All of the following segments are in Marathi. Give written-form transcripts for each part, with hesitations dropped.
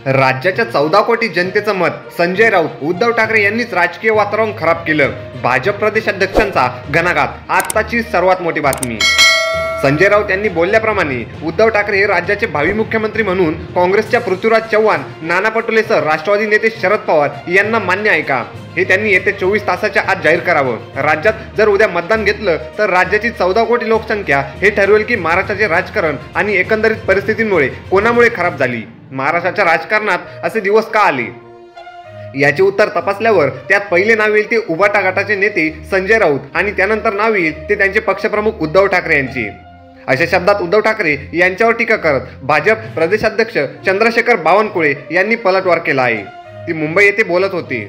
राज्याच्या 14 कोटी जनतेचं मत संजय राऊत उद्धव ठाकरे यांनीच राजकीय वातावरण खराब केलं. भाजप प्रदेशाध्यक्षांचा घणाघात. आताची सर्वात मोठी बातमी. संजय राऊत यांनी बोलल्याप्रमाणे उद्धव ठाकरे हे राज्याचे भावी मुख्यमंत्री म्हणून काँग्रेसच्या पृथ्वीराज चव्हाण, नाना पटोलेसह राष्ट्रवादी नेते शरद पवार यांना मान्य आहे का, हे त्यांनी येत्या 24 तासाच्या आत जाहीर करावं. राज्यात जर उद्या मतदान घेतलं तर राज्याची 14 कोटी लोकसंख्या हे ठरवेल की महाराष्ट्राचे राजकारण आणि एकंदरीत परिस्थितीमुळे कोणामुळे खराब झाली. महाराष्ट्राच्या राजकारणात असे दिवस का आले याचे उत्तर तपासल्यावर त्यात पहिले नाव येईल ते उभाटा गटाचे नेते संजय राऊत आणि त्यानंतर नाव येईल ते त्यांचे पक्षप्रमुख उद्धव ठाकरे यांचे. अशा शब्दात उद्धव ठाकरे यांच्यावर टीका करत भाजप प्रदेशाध्यक्ष चंद्रशेखर बावनकुळे यांनी पलटवार केला आहे. ते मुंबई येथे बोलत होते.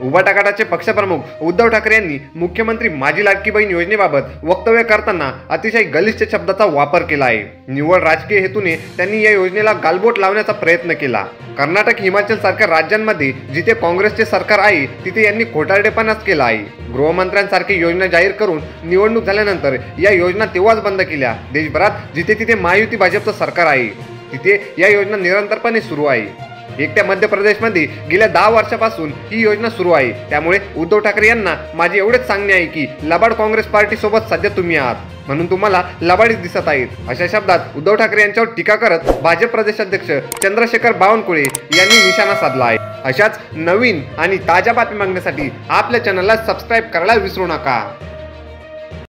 उभाटा गटाचे पक्षप्रमुख उद्धव ठाकरे यांनी मुख्यमंत्री माझी लाडकी बहीण योजनेबाबत वक्तव्य करताना अतिशय गलिच्छ शब्दाचा वापर केला आहे. निव्वळ राजकीय हेतूने त्यांनी या योजनेला गालबोट लावण्याचा प्रयत्न केला. कर्नाटक, हिमाचल सारख्या राज्यांमध्ये जिथे काँग्रेसचे सरकार आहे तिथे यांनी खोटारडेपणाच केला आहे. गृहमंत्र्यांसारखी योजना जाहीर करून निवडणूक झाल्यानंतर या योजना तेव्हाच बंद केल्या. देशभरात जिथे तिथे महायुती भाजपचं सरकार आहे तिथे या योजना निरंतरपणे सुरू आहे. एकट्या मध्य प्रदेशमध्ये गेल्या 10 वर्षापासून ही योजना सुरू आहे. त्यामुळे उद्धव ठाकरे यांना माझे एवढेच सांगणे आहे की लबाड काँग्रेस पार्टी सोबत सध्या तुम्ही आहात, म्हणून तुम्हाला लबाडीच दिसत आहेत. अशा शब्दात उद्धव ठाकरे यांच्यावर टीका करत भाजप प्रदेशाध्यक्ष चंद्रशेखर बावनकुळे यांनी निशाणा साधला आहे. अशाच नवीन आणि ताज्या बातम्या बघण्यासाठी आपल्या चॅनलला सबस्क्राईब करायला विसरू नका.